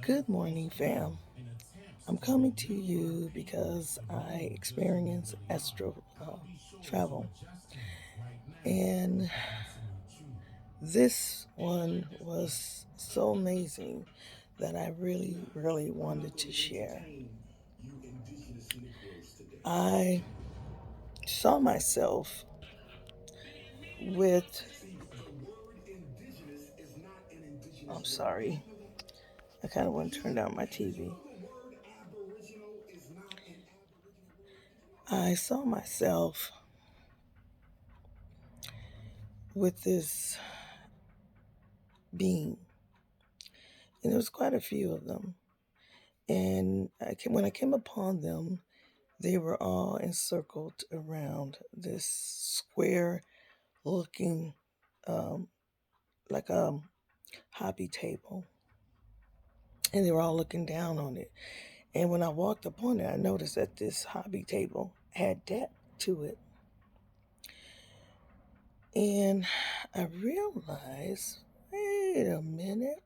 Good morning, fam. I'm coming to you because I experienced Astro travel, and this one was so amazing that I really, really wanted to share. I saw myself with, I'm sorry, I kind of want to turn down my TV. I saw myself with this being, and there was quite a few of them. And when I came upon them, they were all encircled around this square looking, um, like a hobby table. And they were all looking down on it. And when I walked upon it, I noticed that this hobby table had depth to it. And I realized, wait a minute,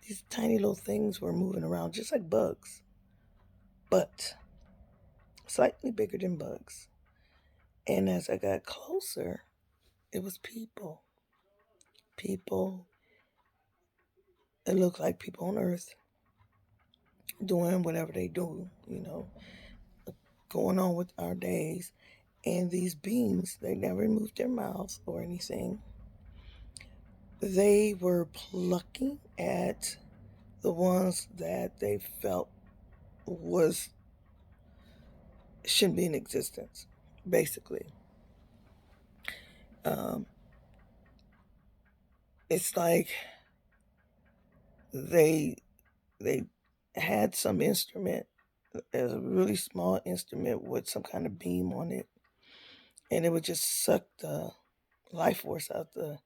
these tiny little things were moving around just like bugs, but slightly bigger than bugs. And as I got closer, it was people. People, it looked like people on earth doing whatever they do, going on with our days. And these beings, they never moved their mouths or anything. They were plucking at the ones that they felt was shouldn't be in existence, basically. Um, it's like they they had some instrument, a really small instrument with some kind of beam on it, and it would just suck the life force out the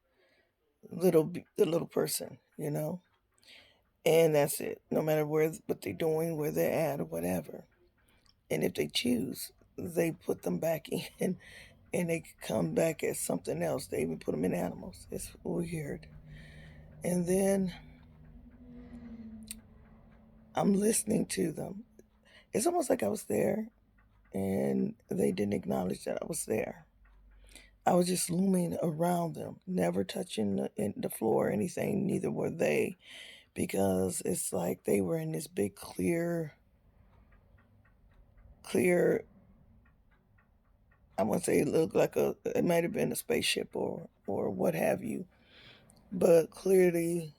little person. And that's it. No matter what they're doing, where they're at, or whatever. And if they choose, they put them back in, and they come back as something else. They even put them in animals. It's weird. And then I'm listening to them. It's almost like I was there, and they didn't acknowledge that I was there. I was just looming around them, never touching the floor or anything. Neither were they, because it's like they were in this big clear. I want to say it looked like it might have been a spaceship or what have you, but clearly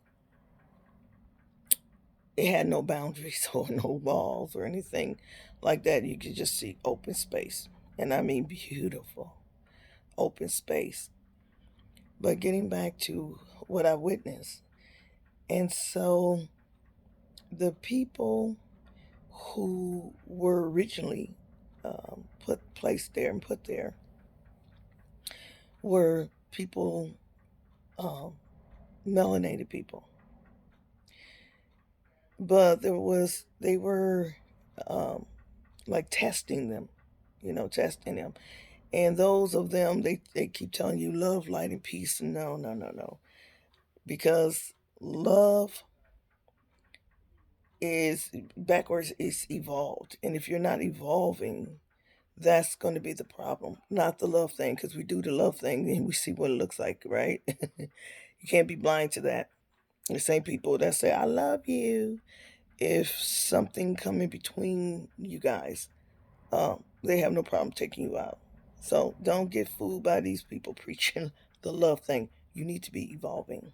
it had no boundaries or no walls or anything like that. You could just see open space, and I mean beautiful open space. But getting back to what I witnessed, and so the people who were originally placed there and put there were people, um, melanated people, but they were, um, like testing them, testing them, and those of them they keep telling you love, light, and peace. No, no, no, no, because love is backwards is evolved, and if you're not evolving, that's going to be the problem, not the love thing, because we do the love thing and we see what it looks like, right? You can't be blind to that. The same people that say I love you, if something come in between you guys, they have no problem taking you out. So don't get fooled by these people preaching the love thing. You need to be evolving,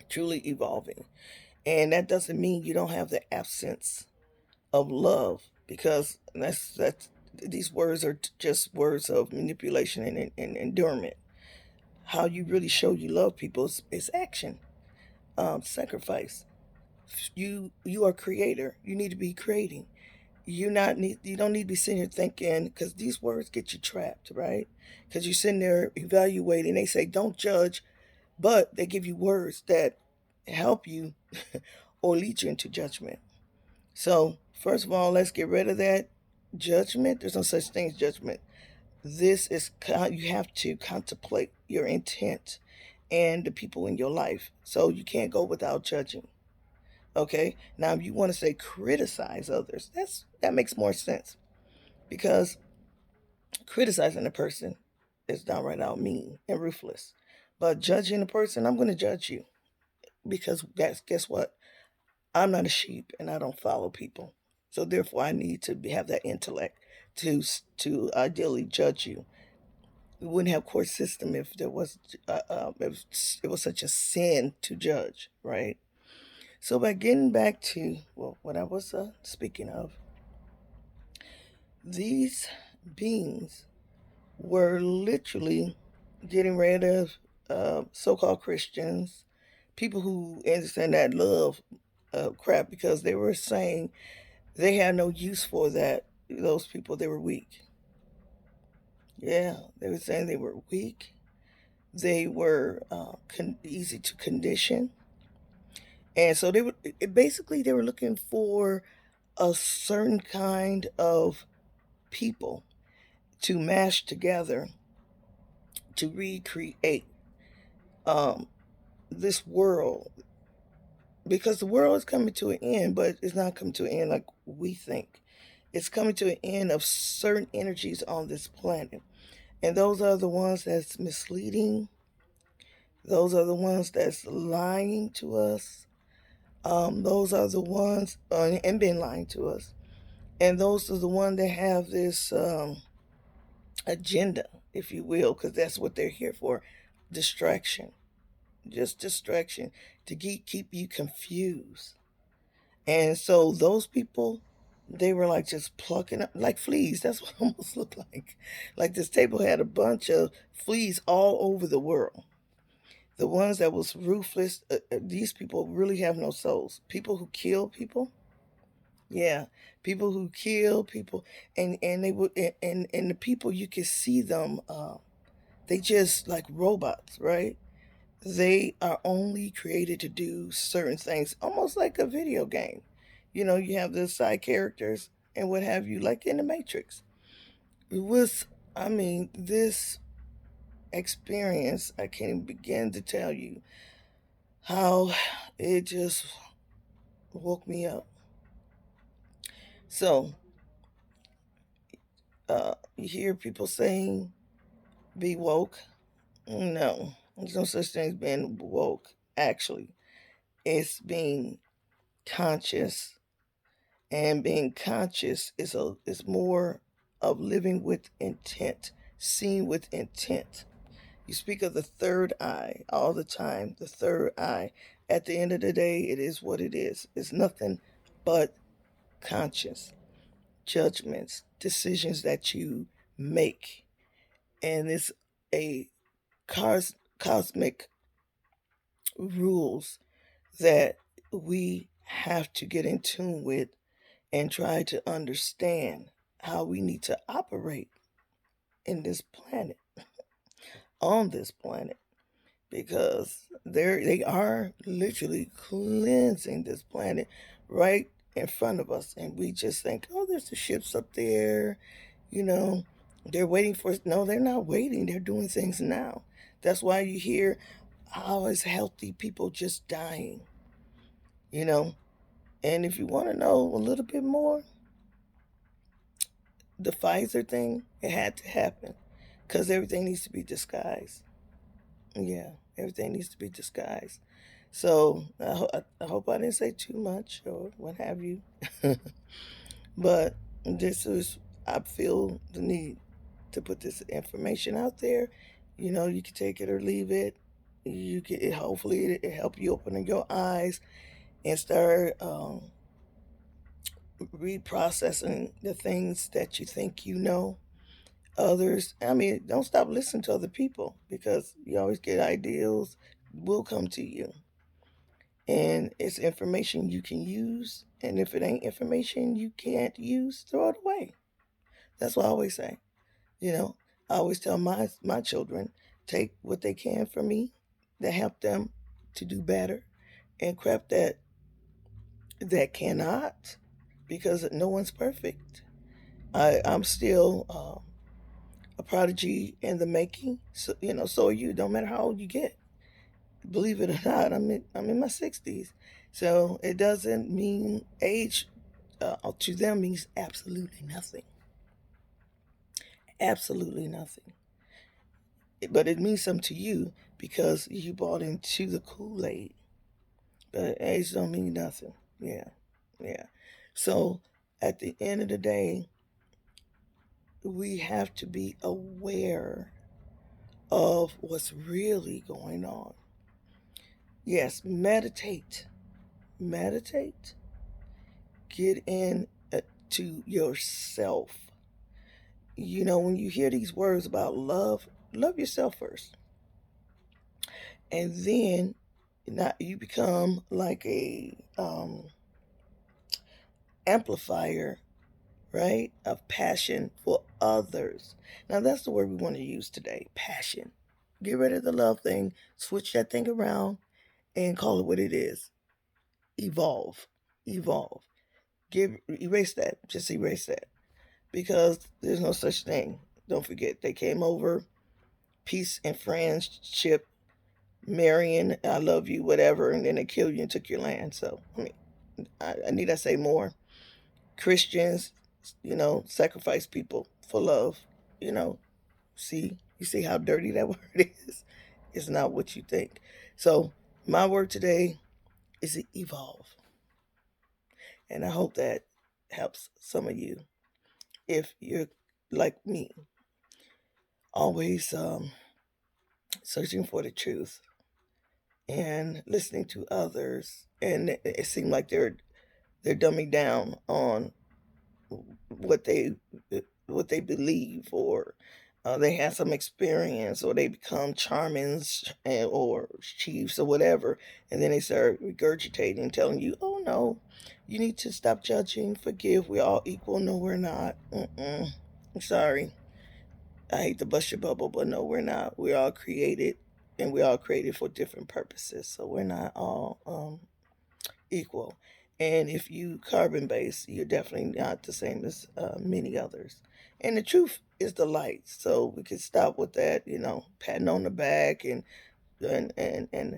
truly evolving, and that doesn't mean you don't have the absence of love, because that's these words are just words of manipulation and endurement. How you really show you love people is action, sacrifice. You are creator. You need to be creating. You don't need to be sitting here thinking, because these words get you trapped, right? Because you're sitting there evaluating. They say don't judge, but they give you words that help you or lead you into judgment. So, first of all, let's get rid of that judgment. There's no such thing as judgment. This is, you have to contemplate your intent and the people in your life. So, you can't go without judging. Okay, now if you want to say criticize others, that makes more sense, because criticizing a person is downright out mean and ruthless. But judging a person, I'm going to judge you, because guess what? I'm not a sheep and I don't follow people. So therefore, I need to have that intellect to ideally judge you. We wouldn't have court system if there was it was such a sin to judge, right? So by getting back to, well, what I was speaking of, these beings were literally getting rid of so-called Christians, people who understand that love crap, because they were saying they had no use for that. Those people, they were weak. Yeah, they were saying they were weak. They were easy to condition, and so they were basically they were looking for a certain kind of people to mash together to recreate um, this world, because the world is coming to an end, but it's not coming to an end like we think. It's coming to an end of certain energies on this planet, and those are the ones that's misleading. Those are the ones that's lying to us. Those are the ones and been lying to us, and those are the ones that have this agenda, if you will, because that's what they're here for: distraction, just distraction, to keep you confused. And so those people, they were like just plucking up like fleas. That's what it almost looked like. Like this table had a bunch of fleas all over the world. The ones that was ruthless, these people really have no souls. People who kill people, yeah, people who kill people, and they would and the people, you could see them. They just like robots, right? They are only created to do certain things, almost like a video game. You know, you have the side characters and what have you, like in the Matrix. It was, I mean, this experience, I can't even begin to tell you how it just woke me up. So, you hear people saying, be woke. No, there's no such thing as being woke. Actually, it's being conscious, and being conscious is more of living with intent, seeing with intent. You speak of the third eye all the time, the third eye. At the end of the day, it is what it is. It's nothing but conscious judgments, decisions that you make, and it's a cosmic rules that we have to get in tune with and try to understand how we need to operate in this planet, on this planet, because they are literally cleansing this planet right in front of us, and we just think, oh, there's the ships up there, you know, they're waiting for us. No, they're not waiting. They're doing things now. That's why you hear how is healthy people just dying, you know. And if you want to know a little bit more, the Pfizer thing, it had to happen because everything needs to be disguised. Yeah, everything needs to be disguised. So I hope I didn't say too much or what have you. But this is, I feel the need to put this information out there. You know, you can take it or leave it. You can, hopefully it help you open your eyes and start reprocessing the things that you think you know. Others, I mean, don't stop listening to other people, because you always get ideals will come to you. And it's information you can use. And if it ain't information you can't use, throw it away. That's what I always say. You know, I always tell my children, take what they can from me that help them to do better, and crap that cannot, because no one's perfect. I'm still a prodigy in the making. So, you know, so are you. Don't matter how old you get. Believe it or not, I'm in my 60s. So it doesn't mean age to them means absolutely nothing. Absolutely nothing. But it means something to you because you bought into the Kool-Aid. But age don't mean nothing. Yeah. Yeah. So at the end of the day, we have to be aware of what's really going on. Yes, meditate. Meditate. Get in to yourself. You know, when you hear these words about love, love yourself first. And then not you become like a amplifier, right? Of passion for others. Now that's the word we want to use today, passion. Get rid of the love thing, switch that thing around and call it what it is. Evolve. Evolve. Erase that. Just erase that. Because there's no such thing. Don't forget, they came over, peace and friendship, marrying, I love you, whatever, and then they killed you and took your land. So, I mean, I need I say more? Christians, sacrifice people for love. You know, you see how dirty that word is? It's not what you think. So, my word today is evolve. And I hope that helps some of you. If you're like me, always searching for the truth and listening to others, and it seems like they're dumbing down on what they what they believe, or they have some experience, or they become charmings or chiefs or whatever, and then they start regurgitating, telling you, "Oh no, you need to stop judging, forgive. We're all equal." No, we're not. I'm sorry. I hate to bust your bubble, but no, we're not. We're all created, and we're all created for different purposes. So we're not all equal. And if you carbon based, you're definitely not the same as many others. And the truth is the light. So we could stop with that, patting on the back and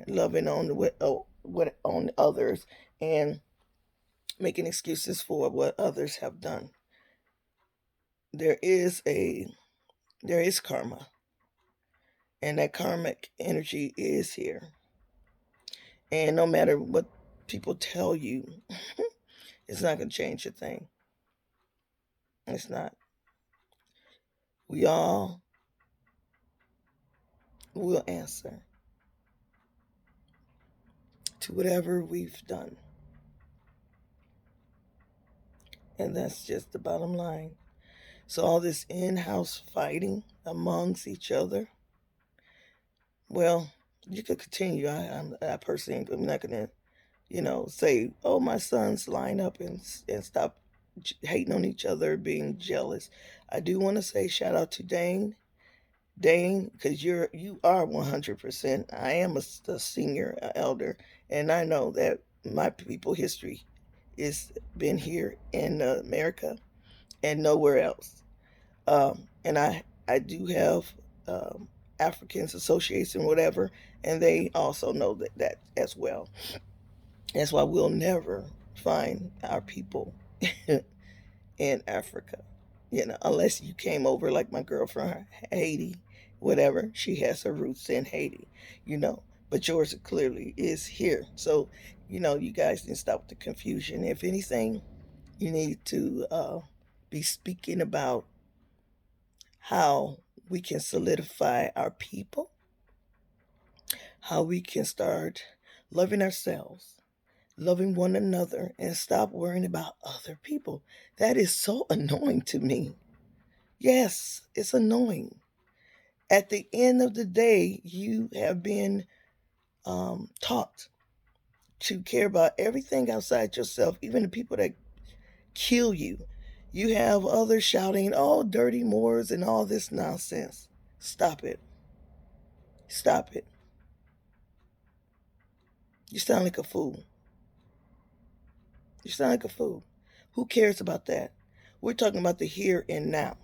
loving on what on others and making excuses for what others have done. There is karma, and that karmic energy is here. And no matter what people tell you, it's not going to change a thing. It's not. We all will answer to whatever we've done. And that's just the bottom line. So, all this in house fighting amongst each other, well, you could continue. I personally am not going to, say, oh, my sons line up and stop hating on each other, being jealous. I do want to say shout out to Dane, because you are 100%. I am a senior elder, and I know that my people history is been here in America and nowhere else. And I do have Africans Association, whatever, and they also know that as well. That's why we'll never find our people in Africa, unless you came over like my girl from Haiti, whatever. She has her roots in Haiti, you know, but yours clearly is here. So, you guys need to stop with the confusion. If anything, you need to be speaking about how we can solidify our people, how we can start loving ourselves, loving one another, and stop worrying about other people. That is so annoying to me. Yes, it's annoying. At the end of the day, you have been taught to care about everything outside yourself, even the people that kill you. You have others shouting, oh, dirty Moors and all this nonsense. Stop it. Stop it. You sound like a fool. You sound like a fool. Who cares about that? We're talking about the here and now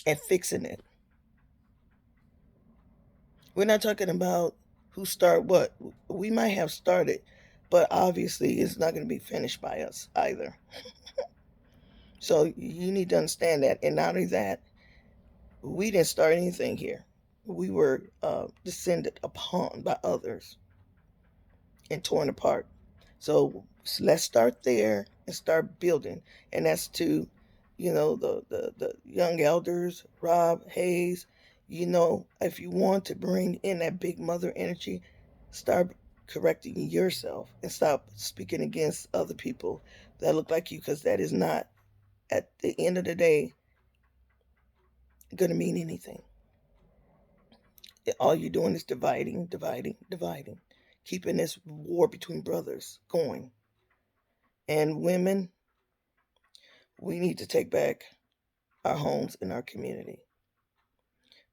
and fixing it. We're not talking about who start what. We might have started, but obviously it's not going to be finished by us either. So you need to understand that. And not only that, we didn't start anything here. We were descended upon by others and torn apart. So let's start there and start building. And that's to, the young elders, Rob, Hayes. If you want to bring in that big mother energy, start correcting yourself and stop speaking against other people that look like you, because that is not, at the end of the day, going to mean anything. All you're doing is dividing, dividing, dividing, keeping this war between brothers going. And women, we need to take back our homes and our community.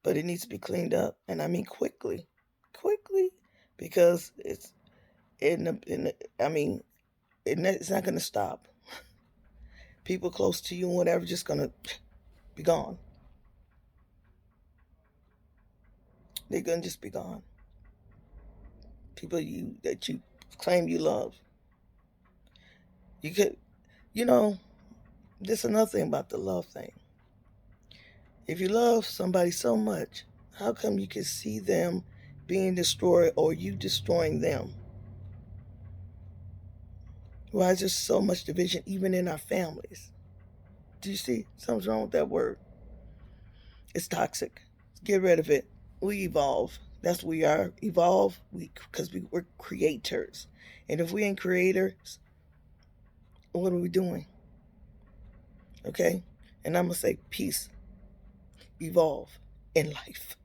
But it needs to be cleaned up, and I mean quickly, quickly, because I mean, it's not going to stop. People close to you and whatever just going to be gone. They're going to just be gone. People that you claim you love. You could, you know, this is another thing about the love thing. If you love somebody so much, how come you can see them being destroyed or you destroying them? Why is there so much division even in our families? Do you see something's wrong with that word? It's toxic. Get rid of it. We evolve. That's what we are. Evolve. Because we're creators. And if we ain't creators, what are we doing? Okay? And I'm going to say peace, evolve in life.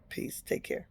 Peace. Take care.